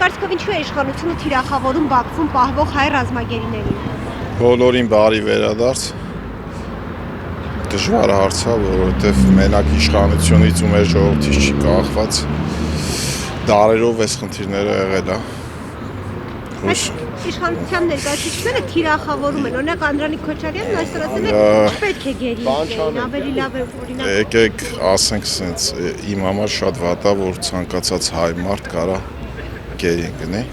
կարծիքով ինչու է իշխանությունը թիրախավորում Բաքվում պահվող հայ ռազմագերիներին։ Բոլորին բարի վերադարձ։ Դժվար հարց է, որովհետև մենակ իշխանությունից ու մեր ժողովրդից չի կախված։ Դարերով այս խնդիրները եղել է։ Իշխանության ներկայացուցիչները թիրախավորում են, օրինակ Անդրանիկ Քոչարյանն այսօր ասել է պետք է գերի ինքներին, ավելի լավ է օրինակ։ Եկեք ասենք սենց, իմ համար շատ վատ է, որ ցանկացած հայ մարդ կարա գերի գնի։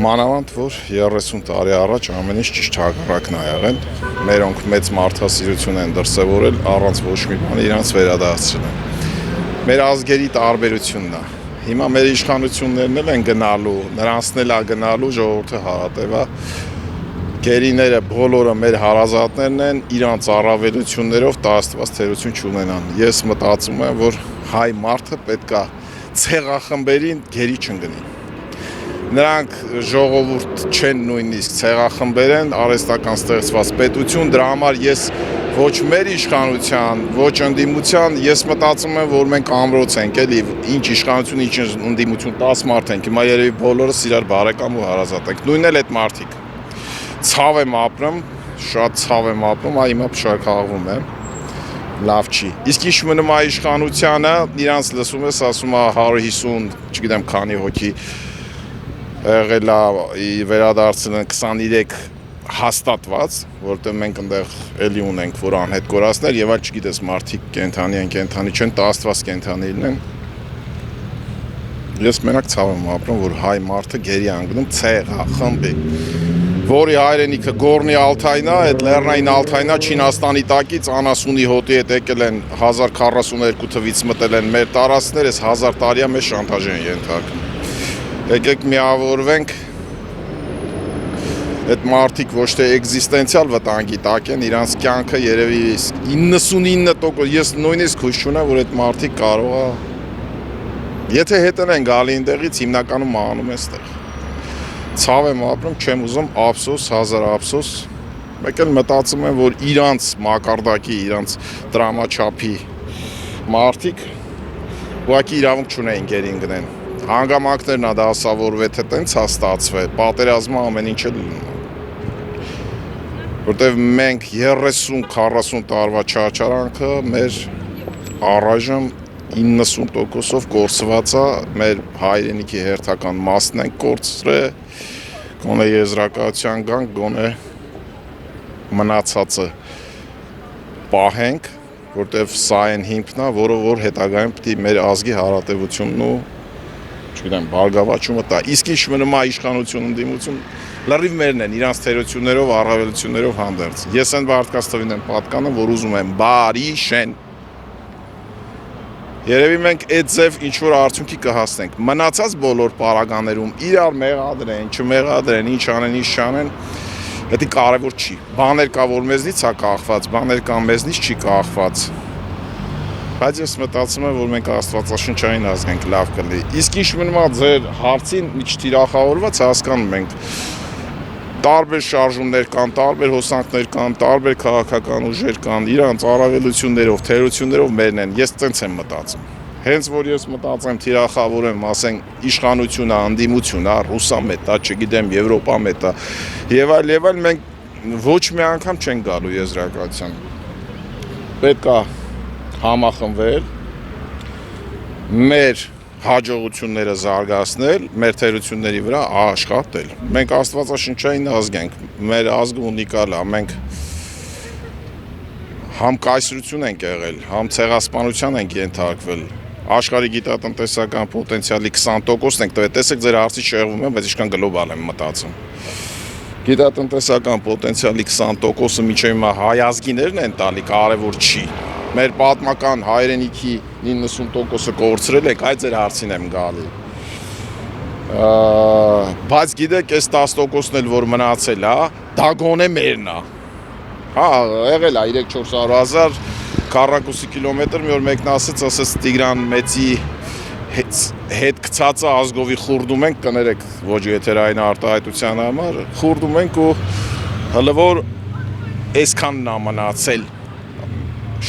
Մանավանդ որ 30 տարի առաջ ամեն ինչ ճիշտ հակառակն է եղել, մերոնք մեծ մարդասիրություն են դրսևորել, առանց ոչ մի բան իրանց վերադարձրել են։ Մեր ազգերի տարբերությունն է։ Հիմա մեր իշխանություններն էլ են գնալու, նրանցն էլ է գնալու, ժողովուրդը հարատև է։ Գերիները բոլորը մեր հարազատներն են, իրանց առավելություններով տասնված թերություն չունենան։ Ես մտածում եմ, որ հայ մարդը պետք է ցեղախմբերին գերի չընկնի։ Նրանք ժողովուրդ չեն նույնիսկ ցեղախմբեր են, արհեստական ստեղծված պետություն, դրա համար ես ոչ մեր իշխանության, ոչ ընդդիմության, ես մտածում եմ, որ մենք ամրոց ենք, էլի, ինչ իշխանություն, ինչ ընդդիմություն, 10 մարդ ենք, հիմա երևի բոլորս իրար բարեկամ ու հարազատ ենք, նույնն էլ այդ մարդիկ։ Ցավ եմ ապրում, շատ ցավ եմ ապրում, հիմա փշաքաղվում եմ, լավ չի։ Իսկ ինչ մնում է իշխանությանը, իրանց լսում ես, ասում է 150, չգիտեմ քանի հոգի եղել է վերադարձել են 23 հաստատված, որտեղ մենք այնտեղ էլի ունենք, որ անհետ կորածներ եւ այլ չգիտես մարդիկ կենթանի են, կենթանի չեն, տաստված կենթանիներն են։ Ես մենակ ցավ եմ ապրում, որ հայ մարդը գերի անգնում ցեղախմբի, որի հայրենիքը Գորնի Ալթայնն է, այդ Լեռնային Ալթայնն է Չինաստանի տակից անասունի հոտի հետ եկել են 1042 թվից մտել են մեր տարածքներ, այս 1000 տարիա մեզ շանտաժ են ենթարկում։ Եկեք միավորվենք, այդ մարդիկ ոչ թե էգզիստենցիալ վտանգի տակ են, իրանց կյանքը երևի 99%, ես նույնիսկ հույս չունեմ, որ այդ մարդիկ կարող է, եթե հետն են գալի այնտեղից, հիմնականում անում են ստեղ։ Ցավ եմ ապրում, չեմ ուզում, ափսոս, հազար ափսոս, մեկ էլ մտածում եմ, որ իրանց մակարդակի, իրանց տրամաչափի մարդիկ ուղղակի իրավունք չունեին գերին գնեն։ Հանգամանքներն է դասավորվեց, թե տենց է ստացվել, պատերազմը ամեն ինչ էլ որտեվ մենք 30-40 տարվա չարչարանքը մեր առայժմ 90%-ով կորսված է, մեր հայրենիքի հերթական մասն ենք կորցրել, գոնե եզրակացության գանք, գոնե մնացածը պահենք, որտեվ սա են հիմքն է, որը որ հետագայում պետք է մեր ազգի հարատևությունն ու չգիտեմ, բարգավաճումը տա։ Իսկ ինչ մնում է իշխանություն, ընդդիմություն, լրիվ մերն են, իրանց թերություններով, առավելություններով հանդերձ։ Ես այն Վարդգաստովին եմ պատկանում, որ ուզում եմ բարի շեն։ Երևի մենք այդ ձև ինչ-որ արդյունքի կհասնենք։ Մնացած բոլոր պարագաներում իրար մեղադրեն, չմեղադրեն, ինչ անեն, ինչ չանեն, դա կարևոր չի։ Բաներ կա, որ մեզնից է կախված, բաներ կա, մեզնից չի կախված։ Բայց ես մտածում եմ, որ մենք աստվածաշնչային ազգ ենք, լավ կլի։ Իսկ ինչ մնում է ձեր հարցին չթիրախավորված հասկանում ենք։ Տարբեր շարժումներ կան, տարբեր հոսանքներ կան, տարբեր քաղաքական ուժեր կան, իրանց առավելություններով, թերություններով մերն են։ Ես տենց եմ մտածում։ Հենց որ ես մտածեմ թիրախավորեմ, ասենք իշխանությունը, ընդդիմությունը, ռուսամետ, չգիտեմ, եվրոպամետ, եւ այլ, մենք ոչ մի անգամ չենք գալու եզրակացության։ Պետք է համախմբվել, մեր հաջողությունները զարգացնել, մեր թերությունների վրա աշխատել։ Մենք աստվածաշնչային ազգ ենք, մեր ազգը ունիկալ է, մենք համ կայսրություն ենք եղել, համ ցեղասպանության ենք ենթարկվել։ Աշխարհի գիտատնտեսական պոտենցիալի 20%-ն ենք տվել, տեսեք ձեր հարցի շեղվում եմ, բայց ինչքան գլոբալ եմ մտածում։ Գիտատնտեսական պոտենցիալի 20%-ը միջև հիմա հայ ազգիներն են տալի, կարևոր չի։ Մեր պատմական հայրենիքի 90%-ը կորցրել եք, այդ ձեր հարցին եմ գալի։ Բայց գիտեք, այս 10%-ն էլ որ մնացել է, դա գոնե մերն է։ Հա, եղել է 3-400 հազար քառակուսի կիլոմետր, մի օր մեկն ասեց Տիգրան Մեծի հետ գցածը ազգովի խուրդում ենք, կներեք ոչ եթերային արտահայտության համար, խուրդում ենք ու հələ որ այսքանն է մնացել։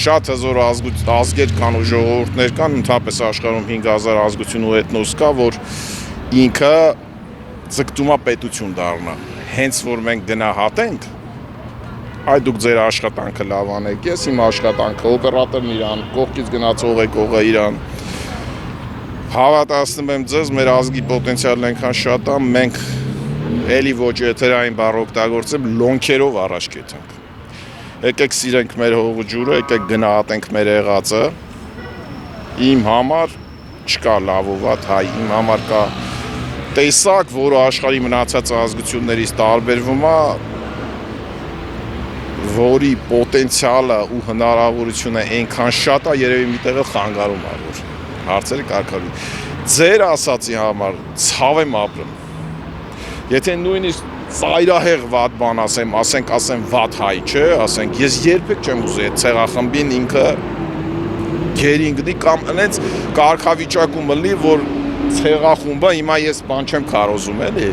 Շատ հզոր ազգեր կան ու ժողովուրդներ կան, ընդհանրապես աշխարհում 5000 ազգություն ու էթնոս կա, որ ինքը ձգտում է պետություն դառնա։ Հենց որ մենք գնահատենք, այ դուք ձեր աշխատանքը լավ անեք, ես իմ աշխատանքը, օպերատորն իրան, կողքից գնացող եկողը իրան։ Հավատացնում եմ ձեզ, մեր ազգի պոտենցիալն այնքան շատ է, մենք էլի ոչ եթերային բառ օգտագործեմ, լոնքերով առաջ կետենք։ Եկեք սիրենք մեր հողու ջուրը, եկեք գնահատենք մեր եղածը։ Իմ համար չկա լավ ու վատ հայ, իմ համար կա տեսակ, որը աշխարհի մնացած ազգություններից տարբերվում է, որի պոտենցիալը ու հնարավորությունը այնքան շատ է, երևի միտեղ խանգարում է, որ հարցերը կարգավորվի։ Ձեր ասացի համար ցավ եմ ապրում։ Եթե նույնիսկ ծայրահեղ վատ բան ասեմ վատ հայ, չէ, ասենք, ես երբեք չեմ ուզի այդ ցեղախմբին ինքը գերին գնի կամ այնց կարգավիճակում լի, որ ցեղախումբը հիմա ես բան չեմ քարոզում էլի,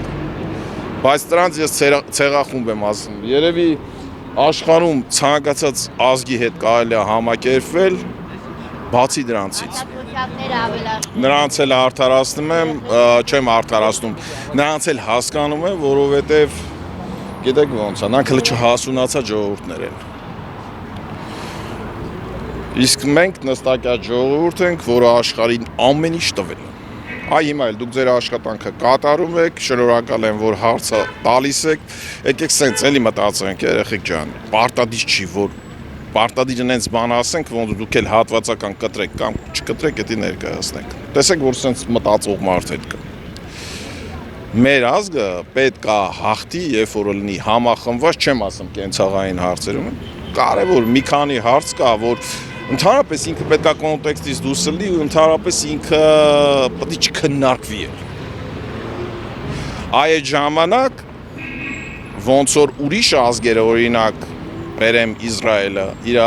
բայց դրանց ես ցեղախումբ եմ ասում։ Երևի աշխարհում ցանկացած ազգի հետ կարելի է համակերպվել, բացի դրանցից։ Նրանց էլ արդարացնում եմ, չեմ արդարացնում, նրանց էլ հասկանում եմ, որովհետև գիտեք ոնց է, նրանք հələ չհասունացած ժողովուրդներ են։ Իսկ մենք նստակյաց ժողովուրդ ենք, որը աշխարհին ամեն ինչ տվել է։ Այ հիմա էլ դուք ձեր աշխատանքը կատարում եք, շնորհակալ եմ, որ հարցը տալիս եք, եկեք սենց էլի մտածենք, երեխեք ջան, պարտադիր չի, որ պարտադիրն այնց բան ասենք, ոնց դուք էլ հատվածական կտրեք կամ չկտրեք, դա ներկայացնենք։ Տեսեք, որ սենց մտածող մարդ հետ կա։ Մեր ազգը պետք է հաղթի, երբ որ լինի համախմբված, չեմ ասում կենցաղային հարցերում, կարևոր մի քանի հարց կա, որ ընդհանրապես ինքը պետք է կոնտեքստից դուրս լինի ու ընդհանրապես ինքը պետք է չքննարկվի։ Այդ ժամանակ ոնց որ ուրիշ ազգերը, օրինակ Բերեմ Իսրայելը, իր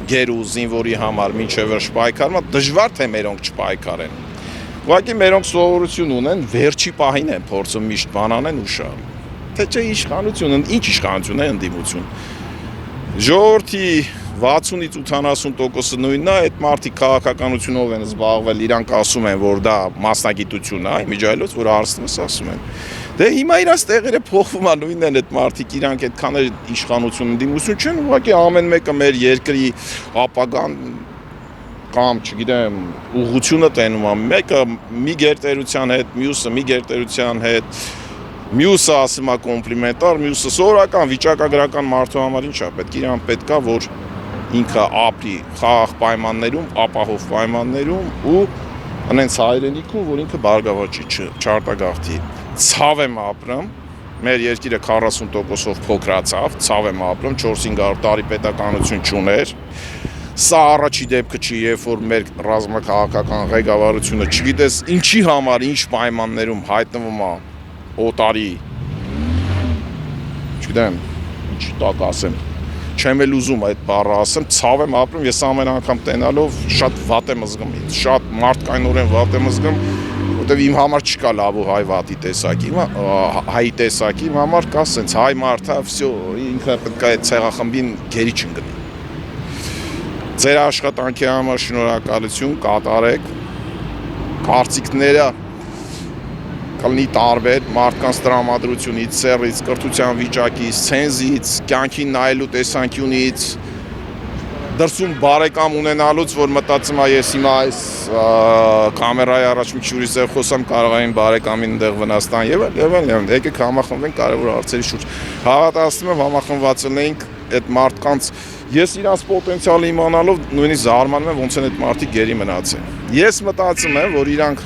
գերու զինվորի համար մինչև վերջ պայքարում, դժվար թե մերոնք չպայքարեն։ Ուղղակի մերոնք սովորություն ունեն, վերջի պահին են փորձում միշտ բան անեն ու շահ։ Թե չէ իշխանություն, ինչ իշխանություն է ընդդիմություն։ Ժողովրդի 60-ից 80% նույնն է, այդ մարդիկ քաղաքականությունով են զբաղվել, իրանք ասում են, որ դա մասնագիտություն է, իմիջայլոց, որ հարցնես ասում են։ Դե հիմա իրանց տեղերը փոխվում է, նույնն են այդ մարդիկ, իրանք այդքան իշխանություն ընդդիմություն չեն, ուղղակի ամեն մեկը մեր երկրի ապագան կամ, չգիտեմ, ուղղությունը տենում է, մեկը մի գերտերության հետ, մյուսը մի գերտերության հետ, մյուսը ասում է կոմպլիմենտար, մյուսը սովորական վիճակագրական մարդու համար ինչ է, իրան պետք է, որ ինքը ապրի խաղաղ պայմաններում, ապահով պայմաններում ու անենց հայրենիքում, որ ինքը բարգավաճի չարտագաղթի։ Ցավ եմ ապրում, մեր երկիրը 40%-ով փոքրացավ, ցավ եմ ապրում, 4-500 տարի պետականություն չուներ։ Սա առաջի դեպքը չի, երբ որ մեր ռազմաքաղաքական ղեկավարությունը չգիտես ինչի համար, ինչ պայմաններում հայտնվում է օտարի, չգիտեմ, ինչ տակ ասեմ, չեմ էլ ուզում այդ բառը ասեմ, ցավ եմ ապրում, ես ամեն անգամ տենալով շատ վատ եմ զգում, շատ մարդկայնորեն վատ եմ զգում, որտեվ իմ համար չկա լավ ու հայ վատի տեսակի, հայի տեսակի, իմ համար կա սենց հայ մարդը, վсё, ինքը պետք է այդ ցեղախմբին գերի չընկնի։ Ձեր աշխատանքի համար շնորհակալություն, կատարեք, կարծիքները կլինի տարբեր, մարդկանց տրամադրությունից, սեռից, կրթության վիճակից, ցենզից, կյանքին նայելու տեսանկյունից, դրսում բարեկամ ունենալուց, որ մտածում է ես հիմա այս կամերայի առաջ մի քիչ ուրիշ խոսամ, կարող եմ բարեկամին այնտեղ վնաս տան եւ այլն, եկեք համախմբենք կարևոր հարցերի շուրջ։ Հավատացնում եմ համախմբված լինենք այդ մարդկանց, ես իրանց պոտենցիալը իմանալով նույնիսկ զարմանում եմ ոնց են այդ մարդիկ գերի մնացել։ Ես մտածում եմ, որ իրանք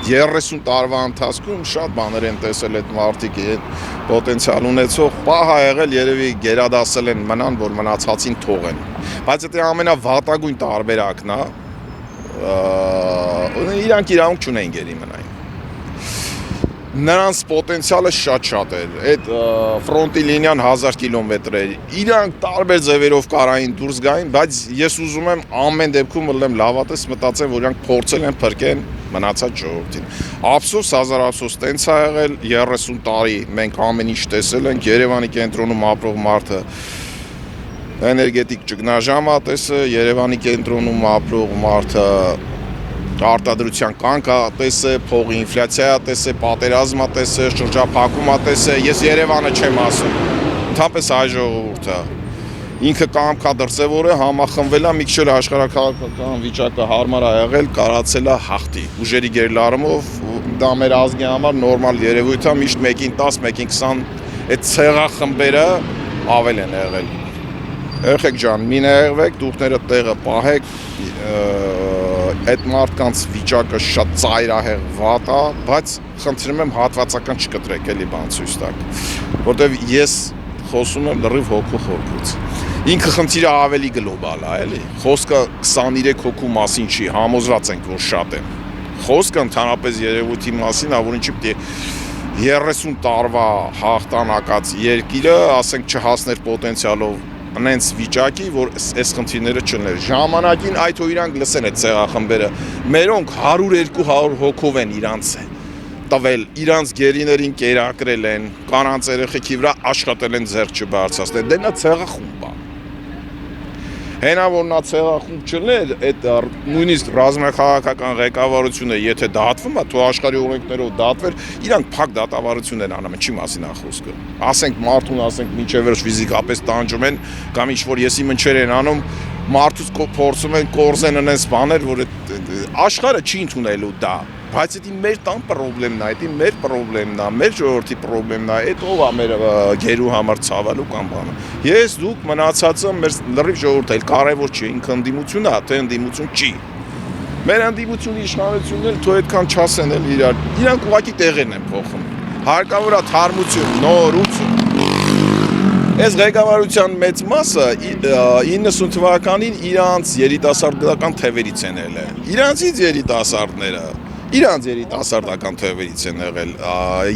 30 տարվա ընթացքում շատ բաներ են տեսել այդ մարդիկ, այդ պոտենցիալ ունեցող, պահ ա եղել երևի գերադասել են մնան, որ մնացածին թողեն։ Բայց դա ամենավատագույն տարբերակն է, իրանք իրավունք չունեն գերի մնային։ Նրանց պոտենցիալը շատ էր, այդ ֆրոնտի լինիան 1000 կիլոմետր էր, իրանք տարբեր ձևերով կարային դուրս գային, բայց ես ուզում եմ ամեն դեպքում լեմ լավատես մտածեմ, որ իրանք փորձել են փրկեն մնացած ժողովրդին։ Ափսոս, հազար ափսոս տենց ա եղել, 30 տարի մենք ամեն ինչ տեսել ենք, Երևանի կենտրոնում ապրող մարդը էներգետիկ ճգնաժամ ա տեսել, Երևանի կենտրոնում ապրող մարդը արտադրության կանգ տեսե, փողի ինֆլյացիա տեսե, պատերազմա տեսե, շրջափակումա տեսե, ես Երևանը չեմ ասում։ Ընդհանրապես հայ ժողովուրդը ինքը կամքա դրսևոր է, համախմբվել է, մի քիչ էլ աշխարհաքաղաքական վիճակը հարմար ա եղել, կարացել է հաղթի։ Ուժերի գերլարումով դա մեր ազգի համար նորմալ երևույթ է, միշտ 1-ին 10, 1-ին 20 այդ ցեղախմբերը ավել են եղել։ Երեխեք ջան, մի ներվեք, դուքները տեղը պահեք, այդ մարդկանց վիճակը շատ ծայրահեղ վատ է, բայց խնդրում եմ հատվածական չկտրեք, էլի բան ցույց տակ, որտեվ ես խոսում եմ լրիվ հոգու խորքից։ Ինքը խնդիրը ավելի գլոբալ է, էլի։ Խոսքը 23 հոգու մասին չի, համոզված ենք, որ շատ են։ Խոսքը ընդհանրապես երևույթի մասին է, որ ինչի պետք է 30 տարվա հաղթանակած երկիրը, ասենք, չհասներ պոտենցիալով նենց վիճակի, որ այս խնդիրները չլներ։ Ժամանակին այդ ու իրանք լսեն այդ ցեղախմբերը, մերոնք 100-200 հոգով են իրանց տվել, իրանց գերիներին կերակրել են, կանանց երեխեքի վրա աշխատել են ձեռք չբարձրացնել, դե նա ցեղախումբ է։ Հենա որ նա ցեղախումբ չլներ, այդ նույնիսկ ռազմաքաղաքական ղեկավարությունը, եթե դատվում է, თუ աշխարհի օրենքներով դատվեր, իրանք փակ դատավարություն են անում, չի մասին է խոսքը։ Ասենք մարդուն, ասենք միջև վերջ ֆիզիկապես տանջում են, կամ ինչ-որ եսի մնչեր են անում, մարդուց փորձում են կորզեն անես բաներ, որ աշխարհը չի ընդունելու դա։ Բայց դա մեր տան խնդիրն է, դա մեր խնդիրն է, մեր ժողովրդի խնդիրն է, այդ ով է մեր գերու համար ցավալու կամ բանը։ Ես դուք մնացածը մեր լրիվ ժողովուրդը էլ կարևոր չի, ինքը ընդդիմություն է, թե ընդդիմություն չի։ Մեր ընդդիմությունը իշխանությունն էլ թող այդքան չասեն էլ իրար։ Իրանք ուղղակի տեղերն են փոխում։ Հարկավոր է թարմություն, նորություն։ Այս ղեկավարության մեծ մասը 90 թվականին իրանց երիտասարդական թևերից են ելել։ Իրանցից երիտասարդները իրանց երիտասարդական թևերից են եղել։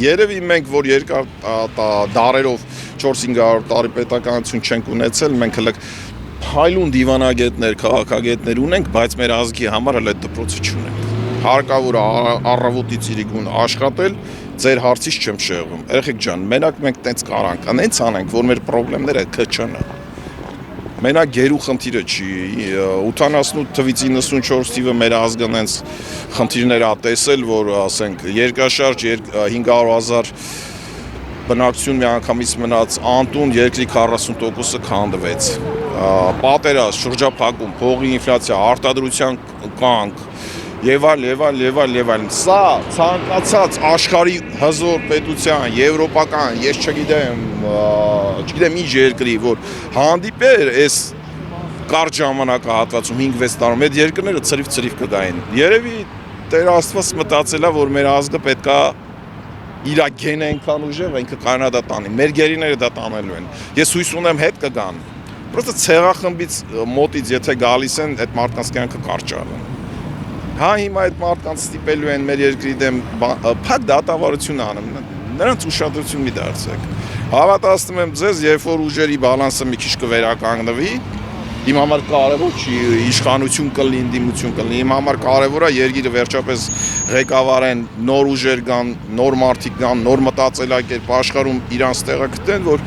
Երևի մենք, որ երկար դարերով 400-500 տարի պետականություն չենք ունեցել, մենք հենց փայլուն դիվանագետներ, քաղաքագետներ ունենք, բայց մեր ազգի համար էլ այդ դպրոցը չունենք։ Հարկավոր է առավոտից իրիկուն աշխատել, ձեր հարցից չեմ շեղվում։ Երեխեք ջան, մենակ մենք տենց կարանք, անենց անենք, որ մեր խնդիրները քչն է։ Մենակ գերու խնդիրը չի, 88 թվից 94 թիվը մեր ազգը նենց խնդիրներ ա տեսել, որ ասենք երկաշարժ 500,000 բնակչություն միանգամից մնաց անտուն, երկրի 40%-ը քանդվեց։ Պատերազմ, շրջափակում, փողի ինֆլյացիա, արտադրության կանգ, եւ այլ։ Սա ցանկացած աշխարհի հզոր պետության, եվրոպական, ես չգիտեմ ինչ երկրի, որ հանդիպեր այս կարճ ժամանակահատվածում 5-6 տարում այդ երկրները ծրիվ կգային։ Երևի Տեր Աստված մտածել է, որ մեր ազգը պետքա իր գենը այնքան ուժեղ, ինքը կանա դա տանի։ Մեր գերիները դա տանելու են։ Ես հույս ունեմ հետ կգան։ Պրոստը ցեղախմբից մոտից եթե գալիս են, այդ մարդկանց կյանքը կարճ ալեն։ Հա հիմա այդ մարդկանց ստիպելու են մեր երկրի դեմ փակ դատավարություն անում, նրանց ուշադրություն մի դարձեք։ Հավատացնում եմ ձեզ, երբ որ ուժերի բալանսը մի քիչ կվերականգնվի, իմ համար կարևոր չի իշխանություն կլինի, ընդդիմություն կլինի, իմ համար կարևոր է երկիրը վերջապես ղեկավարեն, նոր ուժեր կան, նոր մարդիկ կան, նոր մտածելակերպ աշխարհում իրանց տեղը գտեն, որ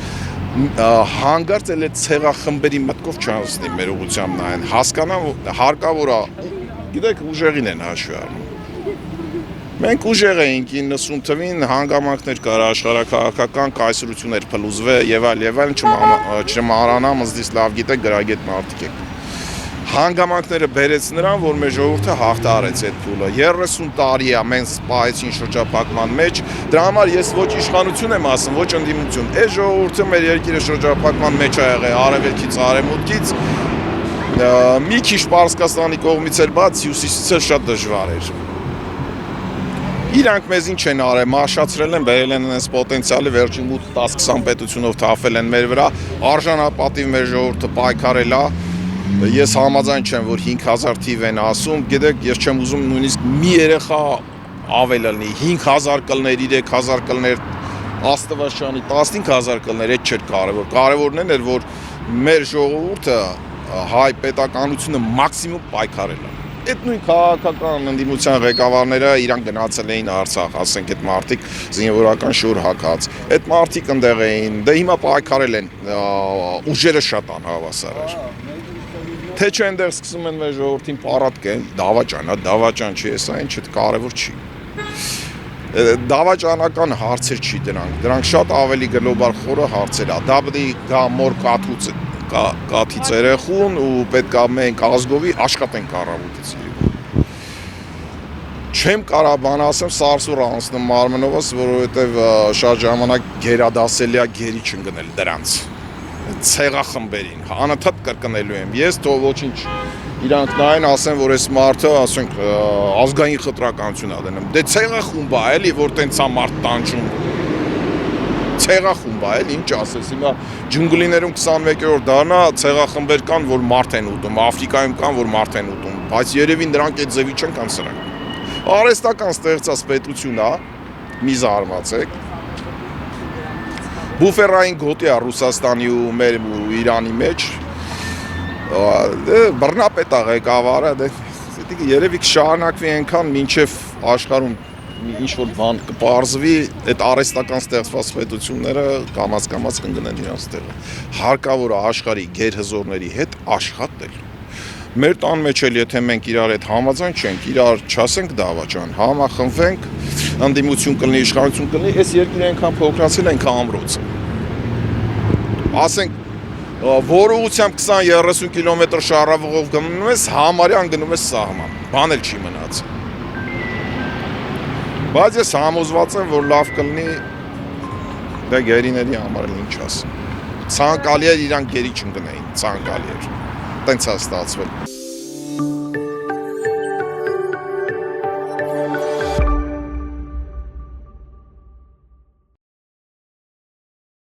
հանգարց էլ այդ ցեղախմբերի մտքով չանցնի մեր ուղղությամբ նայեն, հասկանան հարկավոր է, գիտեք ուժեղին են հաշվի առնում։ Մենք ուժեղ էինք 90 թվին, հանգամանքներ կար աշխարհաքաղաքական կայսրություններ փլուզվե եւ այլ չմահարանամ, ըստիս լավ գիտեք գրագետ մարդիկ եք։ Հանգամանքները բերեց նրան, որ մեր ժողովուրդը հաղթարեց այդ փուլը։ 30 տարի է մենք սպայեցին շրջափակման մեջ, դրա համար ես ոչ իշխանություն եմ ասում, ոչ ընդդիմություն։ Այս ժողովուրդը մեր երկիրը շրջափակման մեջ ա եղել արևելքից, արևմուտքից, մի քիչ Պարսկաստանի կողմից էր բաց, հյուսիսից էլ շատ դժվար էր։ Իրանք մեզին չեն արել, մաշացրել են, բերել են այս պոտենցիալը, վերջին 10-20 պետությունով թափել են մեր վրա, արժանապատիվ մեր ժողովուրդը պայքարել է։ Ես համաձայն չեմ, որ 5000 թիվ են ասում, գիտեք, ես չեմ ուզում նույնիսկ մի երեխա ավել լինի, 5000 կլներ, 3000 կլներ, Աստվածաշանի 15000 կլներ, այդ չէր կարևոր։ Կարևորն էր, որ մեր ժողովուրդը հայ պետականությունը մաքսիմում պայքարել է։ Այդ նույն քաղաքական ընդդիմության ղեկավարները իրանք գնացել էին Արցախ, ասենք այդ մարդիկ զինվորական շուր հակած։ Այդ մարդիկ ընդեղ էին, դե հիմա պայքարել են, ուժերը շատ անհավասար էր։ Թե չէ այնտեղ սկսում են մեր ժողովրդին պարատկել, դավաճան չի, հեսա ինչ է կարևոր չի։ Դավաճանական հարցեր չի դրանք շատ ավելի գլոբալ խորը հարցեր է։ Դա պետք է գա մոր կաթից երեխուն ու պետք է մենք ազգովի աշխատենք առավոտից։ Չեմ կարող բան ասեմ սարսուր անցնում մարմնովս, որովհետև շատ ժամանակ գերադասելի է գերի չընկնել դրանց։ Ցեղախմբերին անընդհատ կրկնելու եմ։ Ես թող ոչինչ իրանք նայեն ասեն, որ այս մարդը, ասենք, ազգային խտրականություն ա դնում։ Դե ցեղախումբ է էլի, որ տենց է մարդ տանջում։ Ցեղախումբ է էլի, ինչ ասես, հիմա ջունգլիներում 21-րդ դարն է, ցեղախմբեր կան, որ մարդ են ուտում, Աֆրիկայում կան, որ մարդ են ուտում, բայց երևի նրանք այդ ձևի չեն կան սրանք։ Արհեստական ստեղծած պետություն է, մի զարմացեք։ Բուֆերային գոտի է Ռուսաստանի ու մեր ու Իրանի մեջ։ Բռնապետ է ղեկավարը, երևի կշարունակվի այնքան, մինչև աշխարհում ինչ-որ բան կպարզվի, այդ արհեստական ստեղծված պետությունները կամաց կընկնեն իրենց տեղը։ Հարկավոր է աշխարհի գերհզորների հետ աշխատել։ Մեր տան մեջ էլ եթե մենք իրար հետ համաձայն չենք, իրար չասենք դավաճան, համախմբվենք, ընդդիմություն կլինի, իշխանություն կլինի, այս երկիրը այնքան փոքրացել այնքան ամրոց։ Ասենք որ ուղղությամբ 20-30 կիլոմետր շարավղով գնում ես, համարյան գնում ես սահման, բան էլ չի մնաց։ Բայց ես համոզված եմ, որ լավ կլինի, դա գերիների համար էլ ինչ ասեմ։ Ցանկալի էր իրանք գերի չընկնեին, ցանկալի էր։ Տենց է ստացվել։